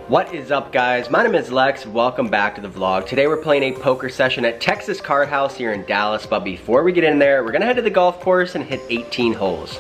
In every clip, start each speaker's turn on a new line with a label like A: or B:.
A: What is up, guys? My name is Lex. Welcome back to the vlog. Today we're playing a poker session at Texas Card House here in Dallas, but before we get in there, we're gonna head to the golf course and hit 18 holes.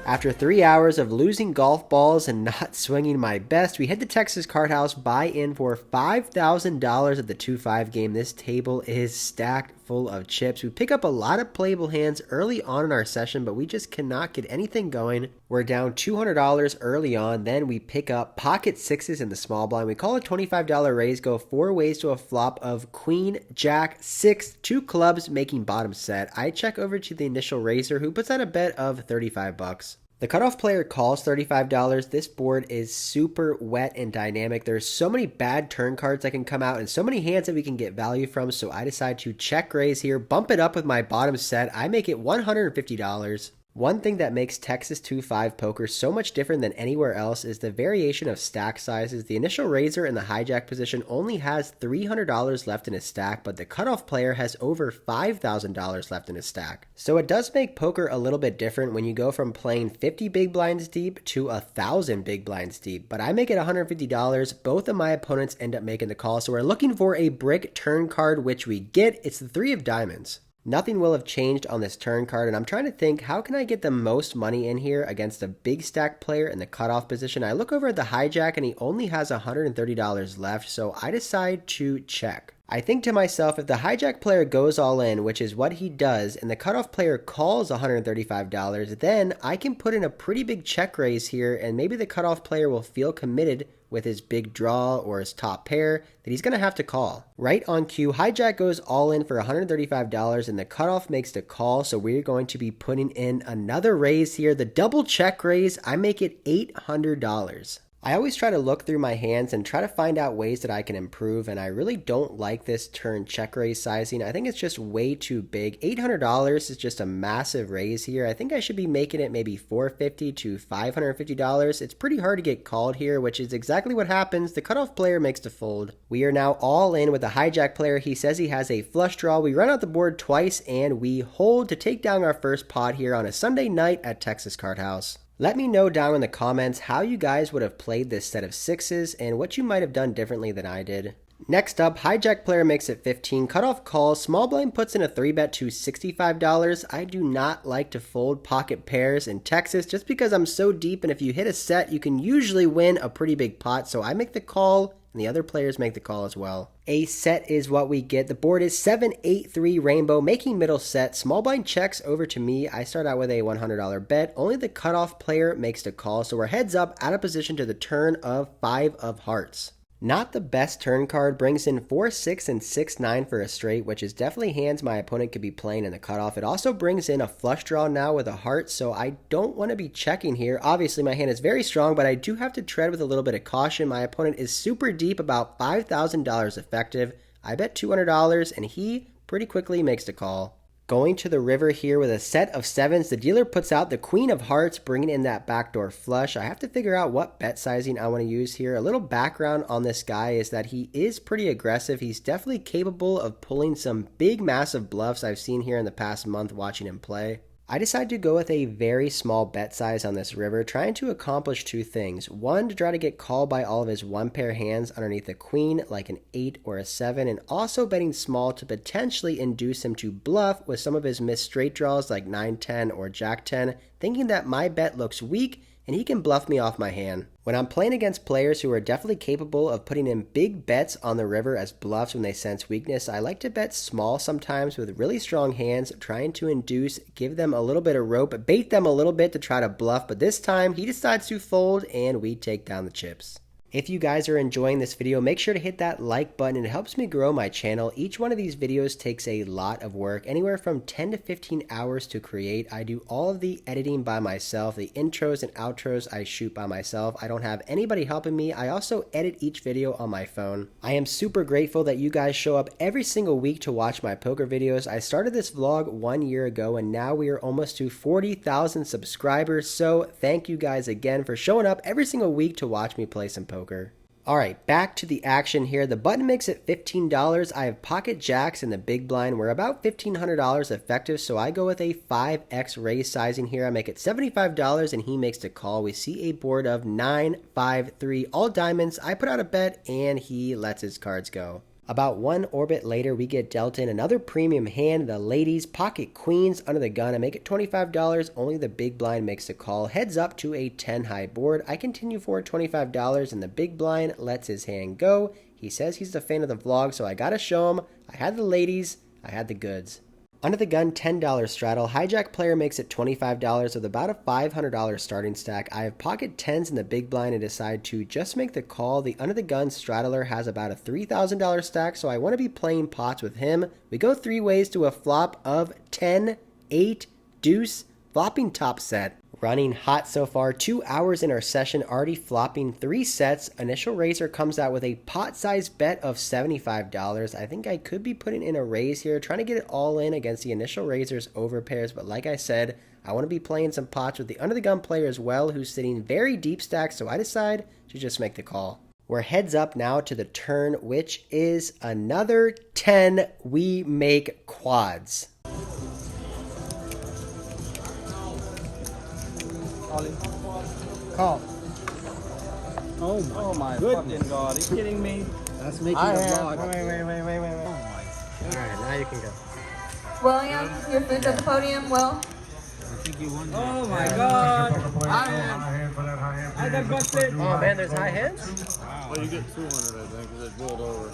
A: After 3 hours of losing golf balls and not swinging my best, we head to Texas Card House, buy in for $5,000 at the 2-5 game. This table is stacked full of chips. We pick up a lot of playable hands early on in our session, but we just cannot get anything going. We're down $200 early on. Then we pick up pocket sixes in the small blind. We call a $25 raise, go 4 ways to a flop of queen, jack, 6, 2 clubs, making bottom set. I check over to the initial raiser, who puts out a bet of 35 bucks. The cutoff player calls $35. This board is super wet and dynamic. There's so many bad turn cards that can come out and so many hands that we can get value from, so I decide to check raise here, bump it up with my bottom set. I make it $150. One thing that makes Texas 2-5 poker so much different than anywhere else is the variation of stack sizes. The initial raiser in the hijack position only has $300 left in his stack, but the cutoff player has over $5,000 left in his stack. So it does make poker a little bit different when you go from playing 50 big blinds deep to 1,000 big blinds deep, but I make it $150. Both of my opponents end up making the call, so we're looking for a brick turn card, which we get. It's the 3 of diamonds. Nothing will have changed on this turn card, and I'm trying to think, how can I get the most money in here against a big stack player in the cutoff position? I look over at the hijack and he only has $130 left, so I decide to check. I think to myself, if the hijack player goes all in, which is what he does, and the cutoff player calls $135, then I can put in a pretty big check raise here, and maybe the cutoff player will feel committed with his big draw or his top pair that he's going to have to call. Right on cue, hijack goes all in for $135 and the cutoff makes the call, so we're going to be putting in another raise here. The double check raise, I make it $800. I always try to look through my hands and try to find out ways that I can improve, and I really don't like this turn check raise sizing. I think it's just way too big. $800 is just a massive raise here. I think I should be making it maybe $450 to $550. It's pretty hard to get called here, which is exactly what happens. The cutoff player makes the fold. We are now all in with the hijack player. He says he has a flush draw. We run out the board twice and we hold to take down our first pot here on a Sunday night at Texas Card House. Let me know down in the comments how you guys would have played this set of sixes and what you might have done differently than I did. Next up, hijack player makes it 15, cutoff calls, small blind puts in a 3-bet to $65. I do not like to fold pocket pairs in Texas just because I'm so deep, and if you hit a set, you can usually win a pretty big pot, so I make the call and the other players make the call as well. A set is what we get. The board is 7-8-3 rainbow, making middle set. Small blind checks over to me. I start out with a $100 bet. Only the cutoff player makes the call, so we're heads up out of position to the turn of 5 of hearts. Not the best turn card, brings in 4-6 and 6-9 for a straight, which is definitely hands my opponent could be playing in the cutoff. It also brings in a flush draw now with a heart, so I don't want to be checking here. Obviously my hand is very strong, but I do have to tread with a little bit of caution. My opponent is super deep, about $5,000 effective. I bet $200 and he pretty quickly makes the call. Going to the river here with a set of sevens, the dealer puts out the queen of hearts, bringing in that backdoor flush. I have to figure out what bet sizing I want to use here. A little background on this guy is that he is pretty aggressive. He's definitely capable of pulling some big, massive bluffs I've seen here in the past month watching him play. I decided to go with a very small bet size on this river, trying to accomplish 2 things. One, to try to get called by all of his 1-pair hands underneath the queen, like an 8 or a 7, and also betting small to potentially induce him to bluff with some of his missed straight draws like 9-10 or Jack-10, thinking that my bet looks weak and he can bluff me off my hand. When I'm playing against players who are definitely capable of putting in big bets on the river as bluffs when they sense weakness, I like to bet small sometimes with really strong hands, trying to induce, give them a little bit of rope, bait them a little bit to try to bluff, but this time he decides to fold and we take down the chips. If you guys are enjoying this video, make sure to hit that like button. It helps me grow my channel. Each one of these videos takes a lot of work, anywhere from 10 to 15 hours to create. I do all of the editing by myself. The intros and outros I shoot by myself. I don't have anybody helping me. I also edit each video on my phone. I am super grateful that you guys show up every single week to watch my poker videos. I started this vlog 1 year ago and now we are almost to 40,000 subscribers. So thank you guys again for showing up every single week to watch me play some poker. Alright, back to the action here. The button makes it $15. I have pocket jacks in the big blind. We're about $1,500 effective, so I go with a 5x raise sizing here. I make it $75 and he makes the call. We see a board of 9, 5, 3, all diamonds. I put out a bet and he lets his cards go. About one orbit later, we get dealt in another premium hand, the ladies, pocket queens under the gun. I make it $25, only the big blind makes the call. Heads up to a 10 high board. I continue for $25 and the big blind lets his hand go. He says he's a fan of the vlog, so I gotta show him. I had the ladies, I had the goods. Under the gun, $10 straddle. Hijack player makes it $25 with about a $500 starting stack. I have pocket 10s in the big blind and decide to just make the call. The under the gun straddler has about a $3,000 stack, so I want to be playing pots with him. We go three ways to a flop of 10, 8, deuce, flopping top set. Running hot so far, 2 hours in our session, already flopping 3 sets. Initial raiser comes out with a pot-sized bet of $75. I think I could be putting in a raise here, trying to get it all in against the initial raiser's overpairs, but like I said, I want to be playing some pots with the under-the-gun player as well, who's sitting very deep stack, so I decide to just make the call. We're heads up now to the turn, which is another 10. We make quads.
B: Call.
C: Oh my fucking god, are you kidding me?
B: That's making a vlog.
C: Wait.
A: Alright, now you can go.
D: William, your food's at the podium. Will?
C: Oh my god. I got busted.
A: Oh man, there's high hands?
E: Well, you get 200, I think, because it rolled over.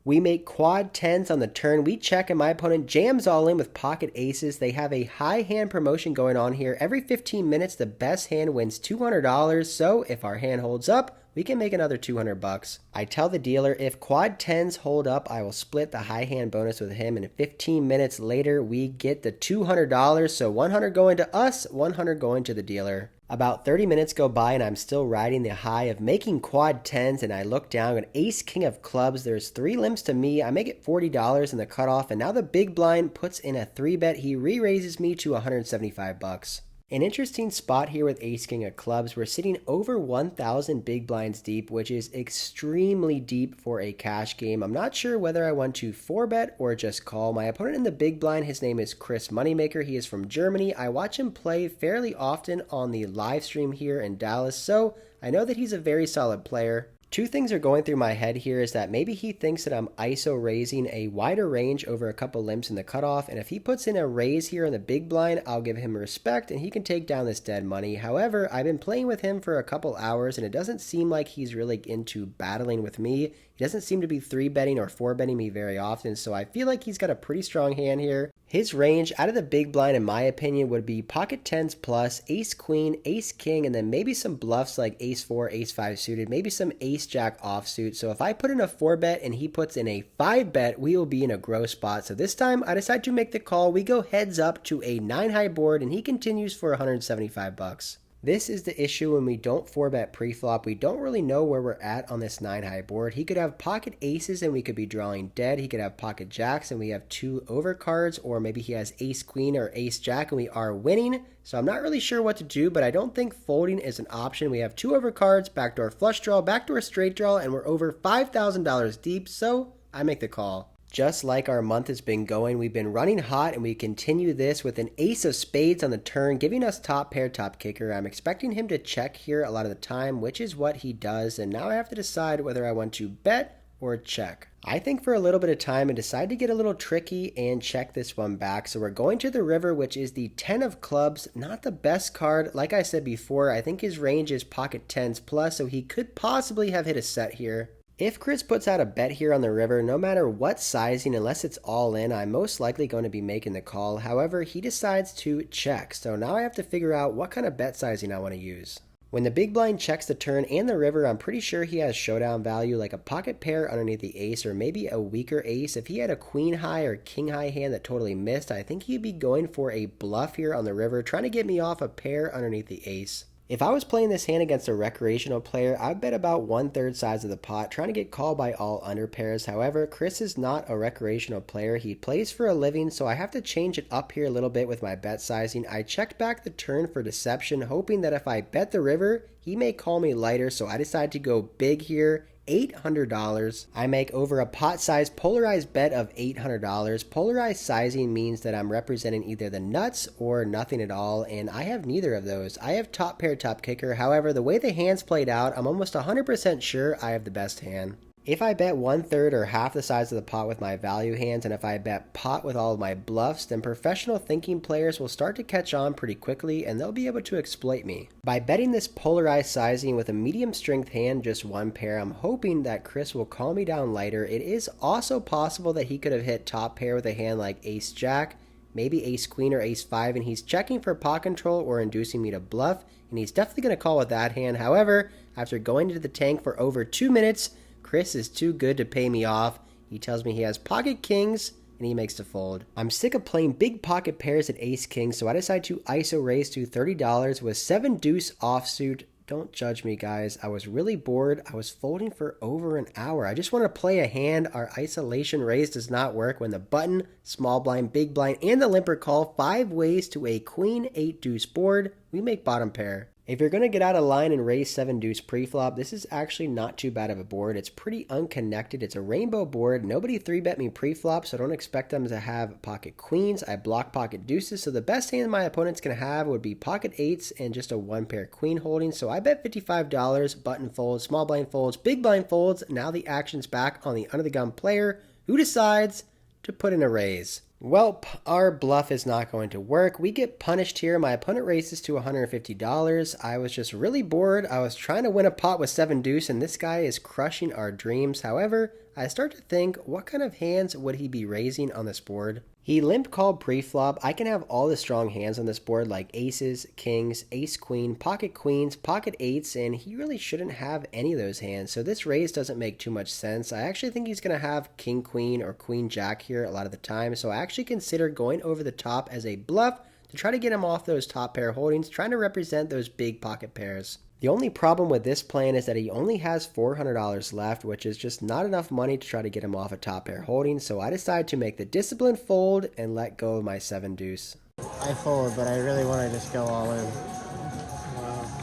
A: We make quad 10s on the turn. We check and my opponent jams all in with pocket aces. They have a high hand promotion going on here. Every 15 minutes, the best hand wins $200. So if our hand holds up, we can make another $200. I tell the dealer if quad 10s hold up, I will split the high hand bonus with him. And 15 minutes later, we get the $200. So 100 going to us, 100 going to the dealer. About 30 minutes go by and I'm still riding the high of making quad 10s and I look down at ace king of clubs. There's 3 limps to me. I make it $40 in the cutoff and now the big blind puts in a 3 bet. He re-raises me to $175. An interesting spot here with ace king of clubs. We're sitting over 1,000 big blinds deep, which is extremely deep for a cash game. I'm not sure whether I want to 4-bet or just call. My opponent in the big blind, his name is Chris Moneymaker. He is from Germany. I watch him play fairly often on the live stream here in Dallas, so I know that he's a very solid player. Two things are going through my head here is that maybe he thinks that I'm ISO raising a wider range over a couple limps in the cutoff, and if he puts in a raise here in the big blind, I'll give him respect and he can take down this dead money. However, I've been playing with him for a couple hours and it doesn't seem like he's really into battling with me. He doesn't seem to be 3-betting or 4-betting me very often, so I feel like he's got a pretty strong hand here. His range out of the big blind, in my opinion, would be pocket 10s plus, ace queen, ace king, and then maybe some bluffs like ace 4, ace 5 suited, maybe some ace jack offsuit. So if I put in a 4-bet and he puts in a 5-bet, we will be in a gross spot. So this time I decide to make the call. We go heads up to a 9 high board and he continues for $175. This is the issue when we don't 4-bet pre-flop. We don't really know where we're at on this 9 high board. He could have pocket aces and we could be drawing dead. He could have pocket jacks and we have 2 overcards, or maybe he has ace queen or ace jack and we are winning. So I'm not really sure what to do, but I don't think folding is an option. We have 2 overcards, backdoor flush draw, backdoor straight draw, and we're over $5,000 deep, so I make the call. Just like our month has been going, we've been running hot and we continue this with an ace of spades on the turn, giving us top pair, top kicker. I'm expecting him to check here a lot of the time, which is what he does. And now I have to decide whether I want to bet or check. I think for a little bit of time and decide to get a little tricky and check this one back. So we're going to the river, which is the 10 of clubs. Not the best card. Like I said before, I think his range is pocket 10s plus, so he could possibly have hit a set here. If Chris puts out a bet here on the river, no matter what sizing, unless it's all in, I'm most likely going to be making the call. However, he decides to check. So now I have to figure out what kind of bet sizing I want to use. When the big blind checks the turn and the river, I'm pretty sure he has showdown value, like a pocket pair underneath the ace, or maybe a weaker ace. If he had a queen high or king high hand that totally missed, I think he'd be going for a bluff here on the river, trying to get me off a pair underneath the ace. If I was playing this hand against a recreational player, I'd bet about 1/3 size of the pot, trying to get called by all under pairs. However, Chris is not a recreational player. He plays for a living, so I have to change it up here a little bit with my bet sizing. I checked back the turn for deception, hoping that if I bet the river, he may call me lighter, so I decided to go big here. $800. I make over a pot size polarized bet of $800. Polarized sizing means that I'm representing either the nuts or nothing at all, and I have neither of those. I have top pair, top kicker. However, the way the hands played out, I'm almost 100% sure I have the best hand. If I bet 1/3 or half the size of the pot with my value hands, and if I bet pot with all of my bluffs, then professional thinking players will start to catch on pretty quickly and they'll be able to exploit me. By betting this polarized sizing with a medium strength hand, just one pair, I'm hoping that Chris will call me down lighter. It is also possible that he could have hit top pair with a hand like ace jack, maybe ace queen or ace 5, and he's checking for pot control or inducing me to bluff, and he's definitely going to call with that hand. However, after going into the tank for over 2 minutes, Chris is too good to pay me off. He tells me he has pocket kings, and he makes the fold. I'm sick of playing big pocket pairs at ace king, so I decide to ISO raise to $30 with 7 deuce offsuit. Don't judge me, guys. I was really bored. I was folding for over an hour. I just want to play a hand. Our isolation raise does not work when the button, small blind, big blind, and the limper call 5 ways to a queen 8 deuce board. We make bottom pair. If you're going to get out of line and raise 7 deuce pre-flop, this is actually not too bad of a board. It's pretty unconnected. It's a rainbow board. Nobody 3-bet me pre-flop, so don't expect them to have pocket queens. I block pocket deuces, so the best hand my opponent's going to have would be pocket 8s and just a 1-pair queen holding. So I bet $55, button folds, small blind folds, big blind folds. Now the action's back on the under the gun player, who decides to put in a raise. Welp, our bluff is not going to work. We get punished here. My opponent raises to $150. I was just really bored. I was trying to win a pot with 7 deuce, and this guy is crushing our dreams. However, I start to think, what kind of hands would he be raising on this board? He limp called pre-flop. I can have all the strong hands on this board like aces, kings, ace queen, pocket queens, pocket 8s, and he really shouldn't have any of those hands. So this raise doesn't make too much sense. I actually think he's going to have king queen or queen jack here a lot of the time. So I actually consider going over the top as a bluff to try to get him off those top pair holdings, trying to represent those big pocket pairs. The only problem with this plan is that he only has $400 left, which is just not enough money to try to get him off a top pair holding, so I decide to make the disciplined fold and let go of my 7 deuce.
B: I fold, but I really want to just go all in.
C: You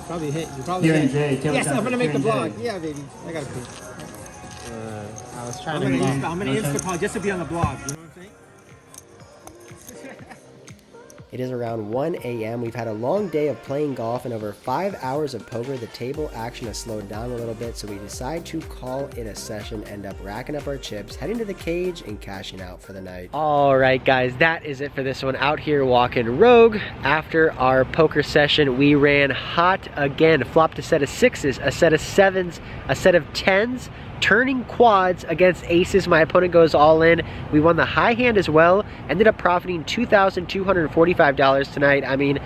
C: probably hit. You probably hit. Yes, I'm going to make the vlog. Yeah, baby. I got to pee.
B: I was trying
C: I'm going to Insta just to be on the blog. You know what I'm saying?
A: It is around 1 a.m. We've had a long day of playing golf and over 5 hours of poker. The table action has slowed down a little bit, so we decide to call it a session, end up racking up our chips, heading to the cage, and cashing out for the night. All right, guys, that is it for this one. Out here walking rogue. After our poker session, we ran hot again. Flopped a set of 6s, a set of 7s, a set of 10s, turning quads against aces. My opponent goes all in. We won the high hand as well. Ended up profiting $2,245 tonight. I mean,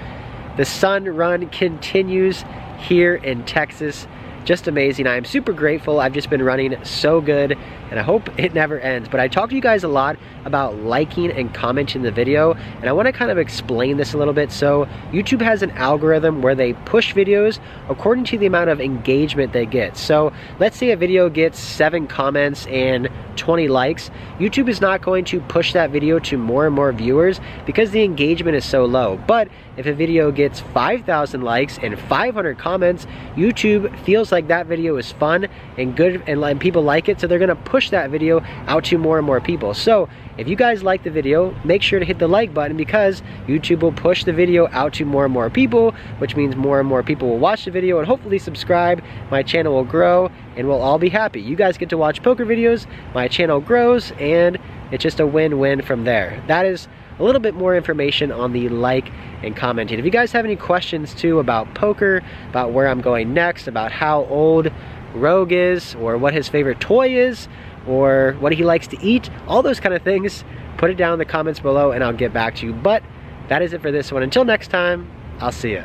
A: the sun run continues here in Texas. Just amazing. I am super grateful. I've just been running so good, and I hope it never ends. But I talked to you guys a lot about liking and commenting the video, and I want to kind of explain this a little bit. So YouTube has an algorithm where they push videos according to the amount of engagement they get. So let's say a video gets 7 comments and 20 likes. YouTube is not going to push that video to more and more viewers because the engagement is so low. But if a video gets 5,000 likes and 500 comments, YouTube feels like that video is fun and good and people like it, so they're gonna push that video out to more and more people. So if you guys like the video, make sure to hit the like button because YouTube will push the video out to more and more people, which means more and more people will watch the video and hopefully subscribe. My channel will grow and we'll all be happy. You guys get to watch poker videos, my channel grows, and it's just a win-win from there. That is a little bit more information on the like and commenting. If you guys have any questions too about poker, about where I'm going next, about how old Rogue is, or what his favorite toy is, or what he likes to eat, all those kind of things, put it down in the comments below and I'll get back to you. But that is it for this one. Until next time, I'll see ya.